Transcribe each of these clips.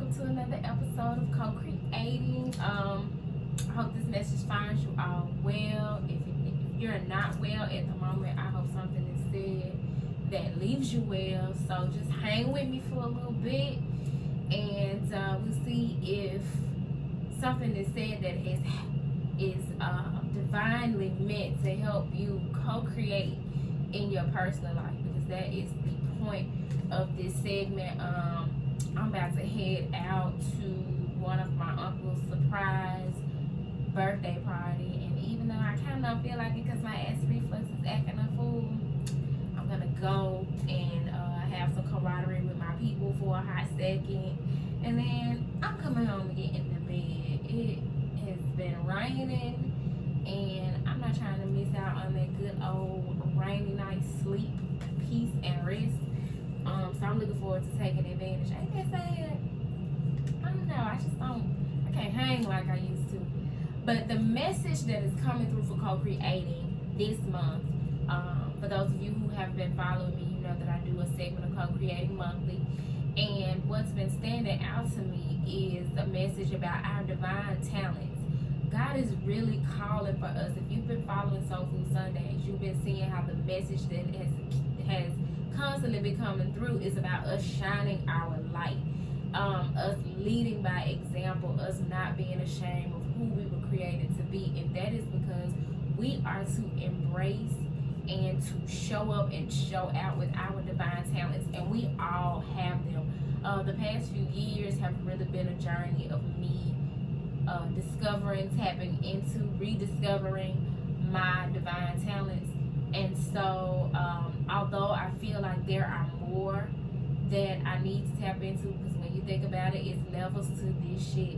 welcome to another episode of Co-Creating. I hope this message finds you all well. If you're not well at the moment, I hope something is said that leaves you well. So just hang with me for a little bit, and we'll see if something is said that is divinely meant to help you co-create in your personal life, because that is the point of this segment. I'm about to head out to one of my uncle's surprise birthday party, and even though I kind of don't feel like it because my acid reflux is acting a fool, I'm gonna go and have some camaraderie with my people for a hot second, and then I'm coming home and getting to bed. It has been raining, and I'm not trying to miss out on that good old rainy night sleep, peace, and rest. So I'm looking forward to taking advantage. Ain't that sad? I don't know. I can't hang like I used to. But the message that is coming through for co-creating this month, for those of you who have been following me, you know that I do a segment of co-creating monthly. And what's been standing out to me is a message about our divine talents. God is really calling for us. If you've been following Soul Food Sundays, you've been seeing how the message that has constantly been coming through is about us shining our light, us leading by example, us not being ashamed of who we were created to be. And that is because we are to embrace and to show up and show out with our divine talents, and we all have them. The past few years have really been a journey of me discovering, tapping into, rediscovering my divine talents. And so although I feel like there are more that I need to tap into, because when you think about it, it's levels to this shit.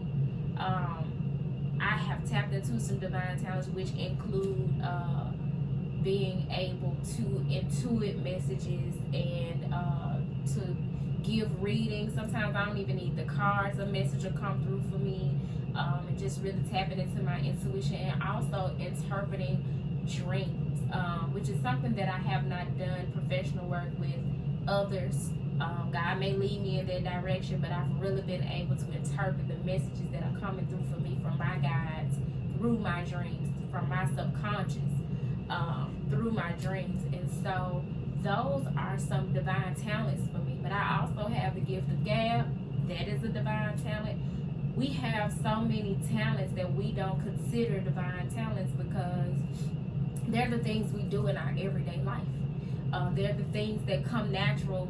I have tapped into some divine talents, which include being able to intuit messages and to give readings. Sometimes I don't even need the cards. A message will come through for me, and just really tapping into my intuition, and also interpreting dreams, which is something that I have not done professional work with others. God may lead me in that direction, but I've really been able to interpret the messages that are coming through for me from my guides, through my dreams, from my subconscious, through my dreams. And so those are some divine talents for me. But I also have the gift of gab. That is a divine talent. We have so many talents that we don't consider divine talents because they're the things we do in our everyday life. They're the things that come natural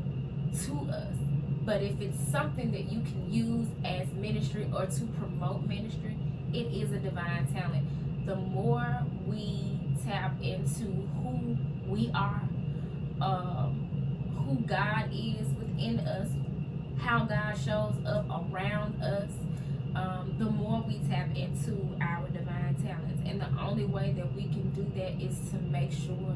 to us. But if it's something that you can use as ministry or to promote ministry, it is a divine talent. The more we tap into who we are, who God is within us, how God shows up around us, the more we tap into our divine talents. And the only way that we can do that is to make sure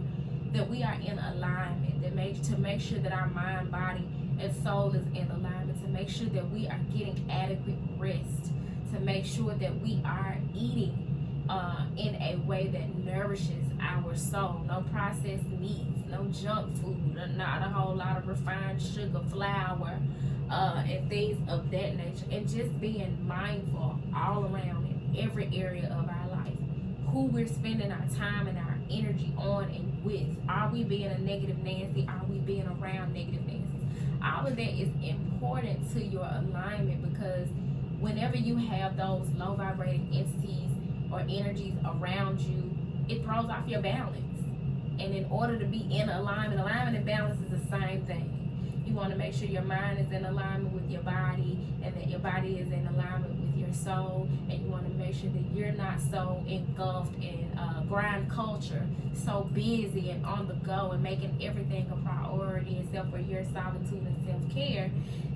that we are in alignment, to make sure that our mind, body, and soul is in alignment, to make sure that we are getting adequate rest, to make sure that we are eating in a way that nourishes our soul. No processed meats, no junk food, not a whole lot of refined sugar, flour, and things of that nature. And just being mindful all around in every area of our life, who we're spending our time and our energy on and with. Are we being a negative Nancy? Are we being around negative Nancy? All of that is important to your alignment, because whenever you have those low vibrating entities or energies around you, it throws off your balance. And in order to be in alignment and balance is the same thing. You want to make sure your mind is in alignment with your body, and that your body is in alignment with your soul, and you want to make sure that you're not so engulfed in grind culture, so busy and on the go and making everything a priority except for your solitude and self-care,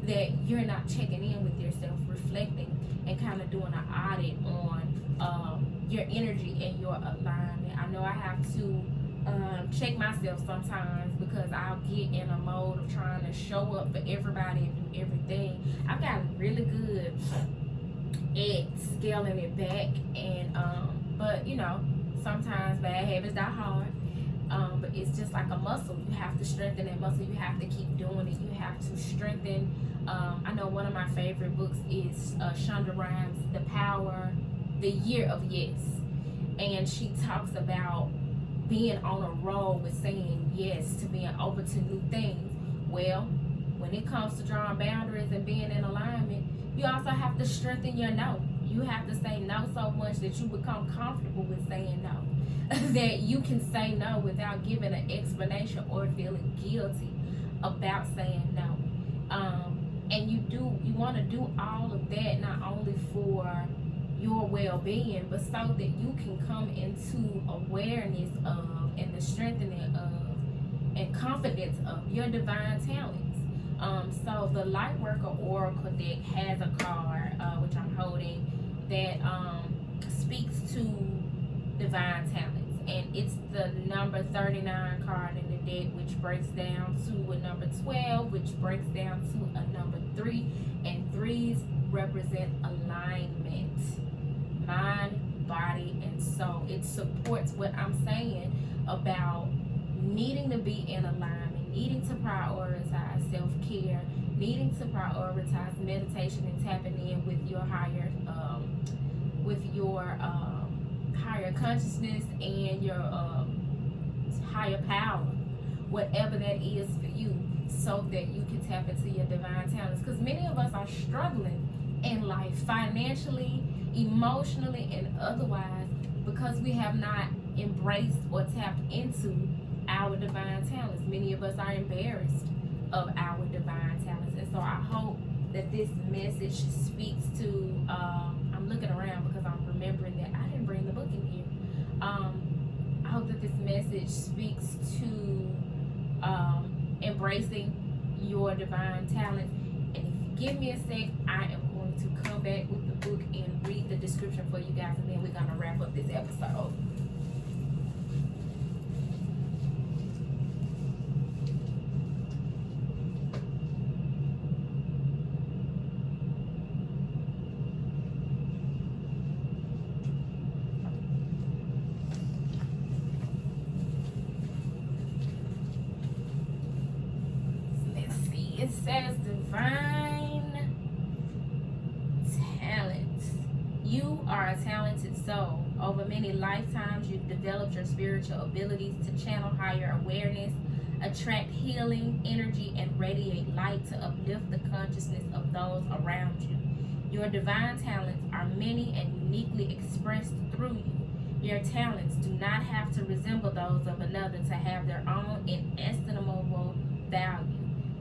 that you're not checking in with yourself, reflecting, and kind of doing an audit on your energy and your alignment. I know I have to check myself sometimes, because I'll get in a mode of trying to show up for everybody and do everything. I've gotten really good at scaling it back, and but you know, sometimes bad habits die hard. But it's just like a muscle. You have to strengthen that muscle. You have to keep doing it. You have to strengthen. I know one of my favorite books is Shonda Rhimes' The Year of Yes. And she talks about being on a roll with saying yes to being open to new things. Well, when it comes to drawing boundaries and being in alignment, you also have to strengthen your no. You have to say no so much that you become comfortable with saying no. That you can say no without giving an explanation or feeling guilty about saying no. And you want to do all of that not only for your well-being, but so that you can come into awareness of and the strengthening of and confidence of your divine talents. So the Lightworker Oracle deck has a card, which I'm holding, that speaks to divine talents, and it's the number 39 card in the deck, which breaks down to a number 12, which breaks down to a number 3, and 3s represent alignment, mind, body, and soul. It supports what I'm saying about needing to be in alignment, needing to prioritize self-care, needing to prioritize meditation and tapping in with your higher higher consciousness and your higher power, whatever that is for you, so that you can tap into your divine talents. Because many of us are struggling in life, financially, emotionally, and otherwise, because we have not embraced or tapped into our divine talents. Many of us are embarrassed of our divine talents, and so I hope that this message speaks to I'm looking around because I'm remembering that I didn't bring the book in here. I hope that this message speaks to embracing your divine talents. And if you give me a sec, I am going to come back with the book and read the description for you guys, and then we're going to wrap up this episode. It says divine talent. You are a talented soul. Over many lifetimes, you've developed your spiritual abilities to channel higher awareness, attract healing energy, and radiate light to uplift the consciousness of those around you. Your divine talents are many and uniquely expressed through you. Your talents do not have to resemble those of another to have their own inestimable value.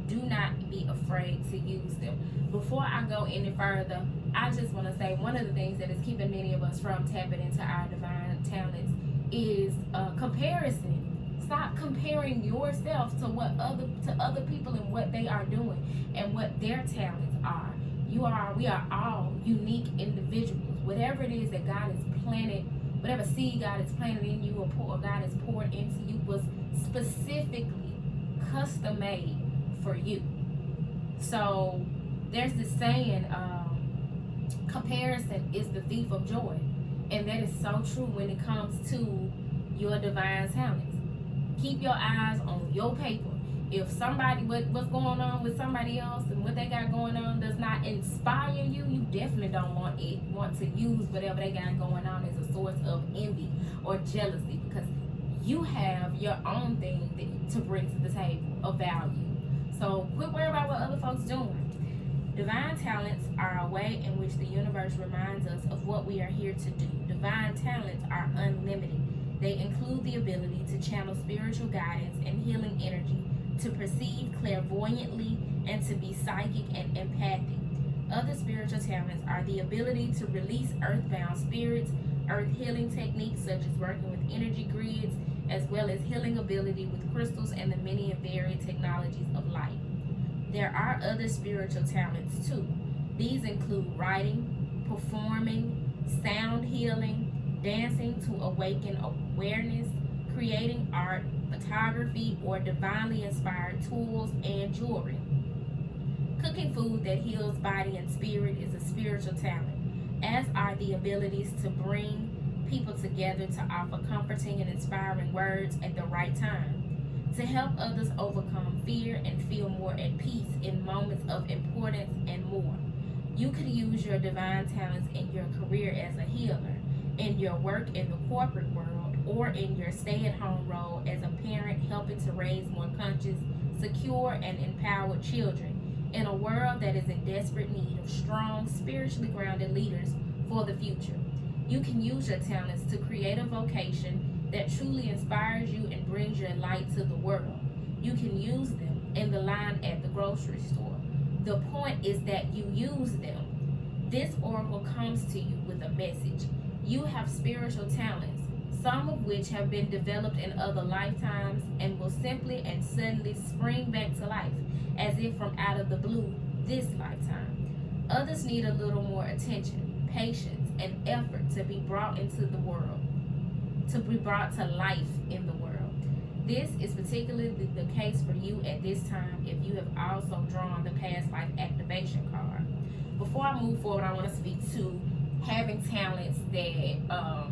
Do not be afraid to use them. Before I go any further, I just want to say one of the things that is keeping many of us from tapping into our divine talents is comparison. Stop comparing yourself to other people and what they are doing and what their talents are. We are all unique individuals. Whatever it is that God has planted, whatever seed God has planted in you or God has poured into you was specifically custom made for you. So there's this saying, comparison is the thief of joy, and that is so true when it comes to your divine talents. Keep your eyes on your paper. If somebody what's going on with somebody else and what they got going on does not inspire you, you definitely don't want to use whatever they got going on as a source of envy or jealousy, because you have your own thing to bring to the table of value. So quit worrying about what other folks doing. Divine talents are a way in which the universe reminds us of what we are here to do. Divine talents are unlimited. They include the ability to channel spiritual guidance and healing energy, to perceive clairvoyantly, and to be psychic and empathic. Other spiritual talents are the ability to release earthbound spirits, earth healing techniques such as working with energy grids, as well as healing ability with crystals and the many and varied technologies of light. There are other spiritual talents too. These include writing, performing, sound healing, dancing to awaken awareness, creating art, photography, or divinely inspired tools and jewelry. Cooking food that heals body and spirit is a spiritual talent, as are the abilities to bring people together to offer comforting and inspiring words at the right time, to help others overcome fear and feel more at peace in moments of importance, and more. You could use your divine talents in your career as a healer, in your work in the corporate world, or in your stay-at-home role as a parent helping to raise more conscious, secure, and empowered children in a world that is in desperate need of strong, spiritually grounded leaders for the future. You can use your talents to create a vocation that truly inspires you and brings your light to the world. You can use them in the line at the grocery store. The point is that you use them. This oracle comes to you with a message. You have spiritual talents, some of which have been developed in other lifetimes and will simply and suddenly spring back to life, as if from out of the blue this lifetime. Others need a little more attention, patience, and effort to be brought into the world, to be brought to life in the world. This is particularly the case for you at this time if you have also drawn the past life activation card. Before I move forward, I want to speak to having talents that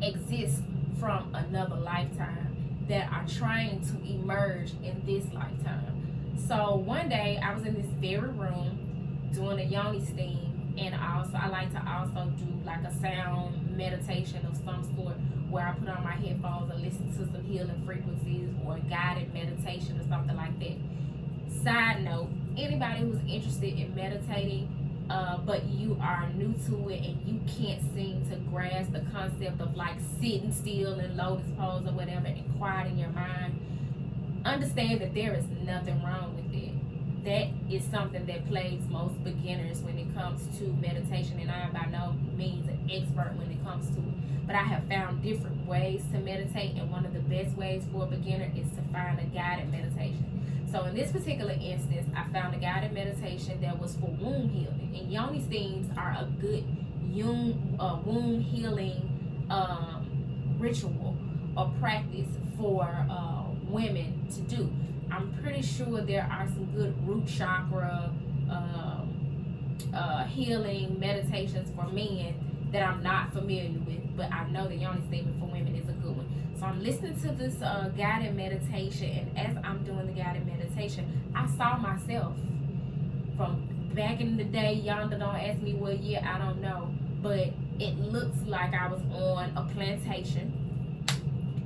exist from another lifetime that are trying to emerge in this lifetime. So one day I was in this very room doing a yoni steam, and I like to also do like a sound meditation of some sort where I put on my headphones and listen to some healing frequencies or a guided meditation or something like that. Side note, anybody who's interested in meditating but you are new to it and you can't seem to grasp the concept of like sitting still in lotus pose or whatever and quieting your mind, understand that there is nothing wrong with it. That is something that plagues most beginners when it comes to meditation, and I am by no means an expert when it comes to it. But I have found different ways to meditate, and one of the best ways for a beginner is to find a guided meditation. So in this particular instance, I found a guided meditation that was for wound healing. And yoni steams are a good wound healing ritual or practice for women to do. I'm pretty sure there are some good root chakra healing meditations for men that I'm not familiar with, but I know the yoni steaming for women is a good one. So I'm listening to this guided meditation, and as I'm doing the guided meditation, I saw myself from back in the day. Yonder, don't ask me what year, I don't know, but it looks like I was on a plantation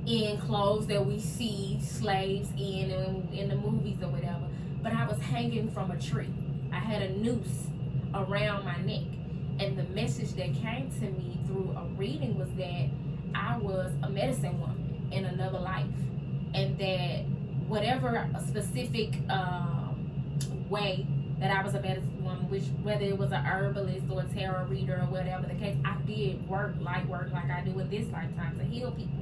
in clothes that we see slaves in the movies or whatever, but I was hanging from a tree. I had a noose around my neck, and the message that came to me through a reading was that I was a medicine woman in another life, and that whatever a specific way that I was a medicine woman, which whether it was a herbalist or a tarot reader or whatever the case, I did work like I do in this lifetime to heal people.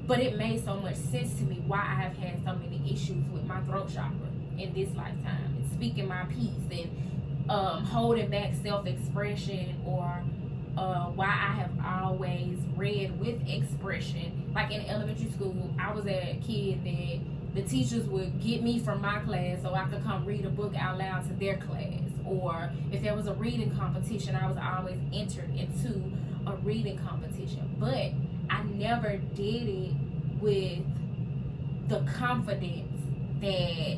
But it made so much sense to me why I have had so many issues with my throat chakra in this lifetime, and speaking my piece, and holding back self-expression, or why I have always read with expression. Like in elementary school, I was a kid that the teachers would get me from my class so I could come read a book out loud to their class. Or if there was a reading competition, I was always entered into a reading competition. But I never did it with the confidence that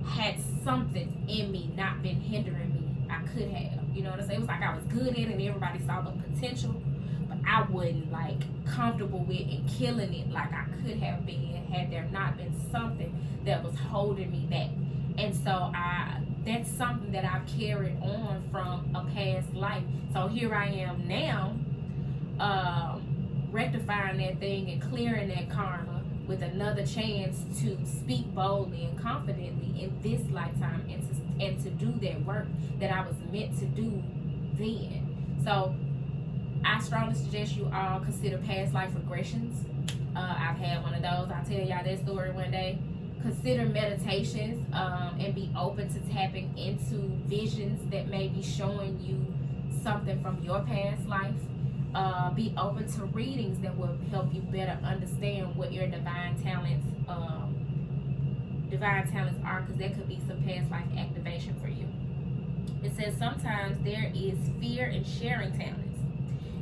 had something in me not been hindering me. I could have, you know what I'm saying? It was like I was good at it and everybody saw the potential, but I wasn't like comfortable with and killing it like I could have been had there not been something that was holding me back. And so that's something that I've carried on from a past life. So here I am now, rectifying that thing and clearing that karma with another chance to speak boldly and confidently in this lifetime, and to do that work that I was meant to do then. So I strongly suggest you all consider past life regressions. I've had one of those. I'll tell y'all that story one day. Consider meditations, and be open to tapping into visions that may be showing you something from your past life. Be open to readings that will help you better understand what your divine talents are, because that could be some past life activation for you. It says sometimes there is fear in sharing talents.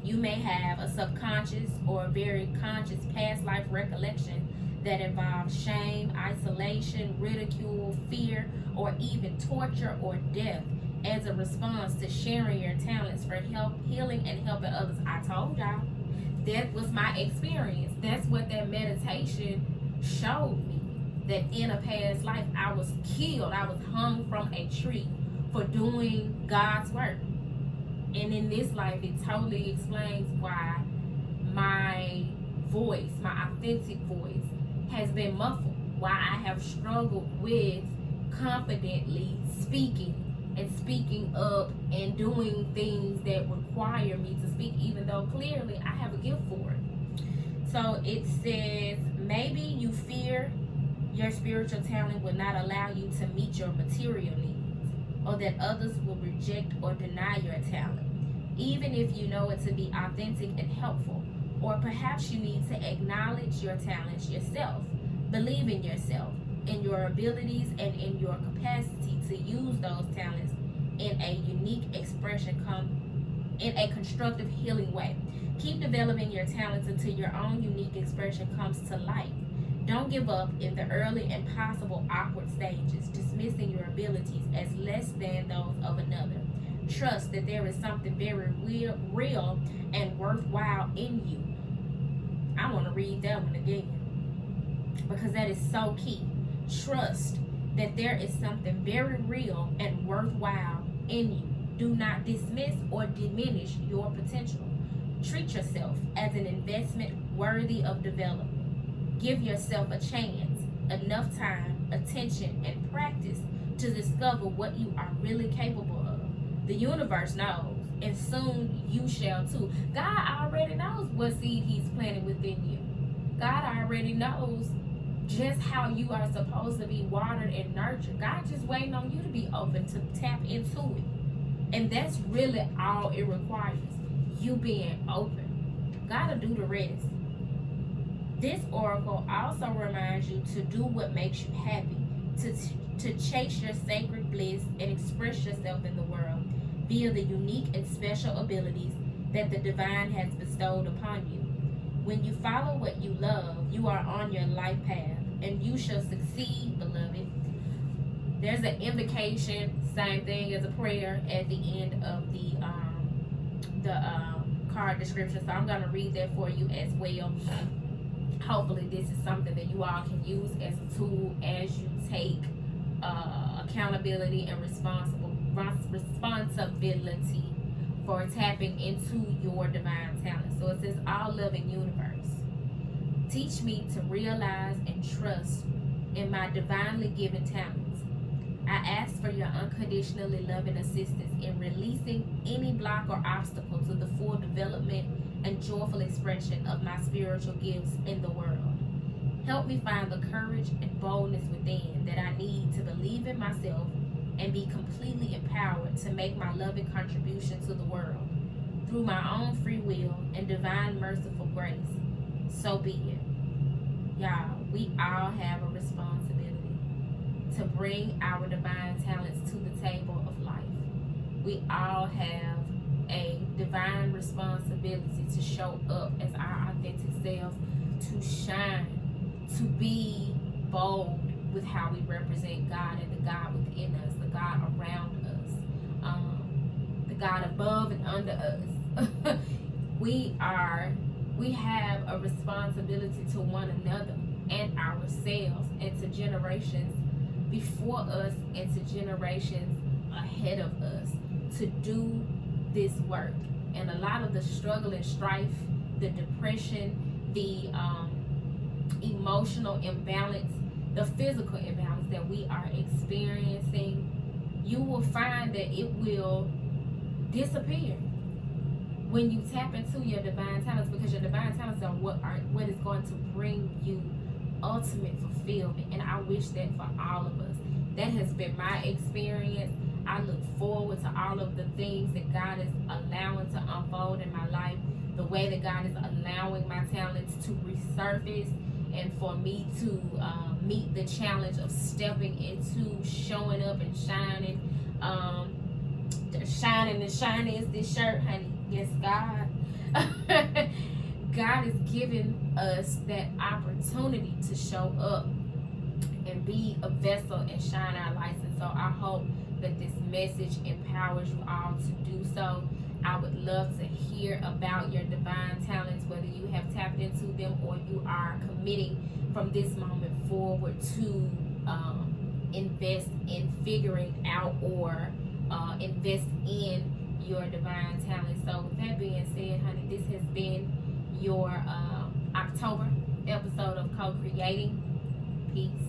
You may have a subconscious or very conscious past life recollection that involves shame, isolation, ridicule, fear, or even torture or death as a response to sharing your talents for help, healing, and helping others. I told y'all, that was my experience. That's what that meditation showed me. That in a past life, I was killed. I was hung from a tree for doing God's work. And in this life, it totally explains why my voice, my authentic voice, has been muffled. Why I have struggled with confidently speaking and speaking up and doing things that require me to speak, even though clearly I have a gift for it. So it says, maybe you fear your spiritual talent will not allow you to meet your material needs, or that others will reject or deny your talent, even if you know it to be authentic and helpful. Or perhaps you need to acknowledge your talents yourself, believe in yourself, in your abilities, and in your capacity to use those talents in a unique expression, in a constructive, healing way. Keep developing your talents until your own unique expression comes to light. Don't give up in the early and possible awkward stages, dismissing your abilities as less than those of another. Trust that there is something very real and worthwhile in you. I want to read that one again, because that is so key. Trust that there is something very real and worthwhile in you. Do not dismiss or diminish your potential. Treat yourself as an investment worthy of development. Give yourself a chance, enough time, attention, and practice to discover what you are really capable of. The universe knows, and soon you shall too. God already knows what seed He's planted within you. God already knows just how you are supposed to be watered and nurtured. God just waiting on you to be open to tap into it. And that's really all it requires. You being open. God will do the rest. This oracle also reminds you to do what makes you happy, to chase your sacred bliss and express yourself in the world via the unique and special abilities that the divine has bestowed upon you. When you follow what you love, you are on your life path, and you shall succeed, beloved. There's an invocation, same thing as a prayer, at the end of the card description. So I'm going to read that for you as well. Hopefully this is something that you all can use as a tool as you take accountability and responsibility for tapping into your divine talent. So it says, all loving universe, teach me to realize and trust in my divinely given talents. I ask for your unconditionally loving assistance in releasing any block or obstacle to the full development and joyful expression of my spiritual gifts in the world. Help me find the courage and boldness within that I need to believe in myself and be completely empowered to make my loving contribution to the world through my own free will and divine merciful grace. So be it. Y'all, we all have a responsibility to bring our divine talents to the table of life. We all have a divine responsibility to show up as our authentic self, to shine, to be bold with how we represent God and the God within us, the God around us, the God above and under us. We have a responsibility to one another and ourselves and to generations before us and to generations ahead of us to do this work. And a lot of the struggle and strife, the depression, the emotional imbalance, the physical imbalance that we are experiencing, you will find that it will disappear when you tap into your divine talents, because your divine talents are what is going to bring you ultimate fulfillment. And I wish that for all of us. That has been my experience. I look forward to all of the things that God is allowing to unfold in my life, the way that God is allowing my talents to resurface, and for me to meet the challenge of stepping into showing up and shining shining and shiny as this shirt, honey. Yes, God. God is giving us that opportunity to show up and be a vessel and shine our lights. And so I hope that this message empowers you all to do so. I would love to hear about your divine talents, whether you have tapped into them or you are committing from this moment forward to invest in figuring out or invest in your divine talents. So with that being said, honey, this has been your October episode of Co-Creating. Peace.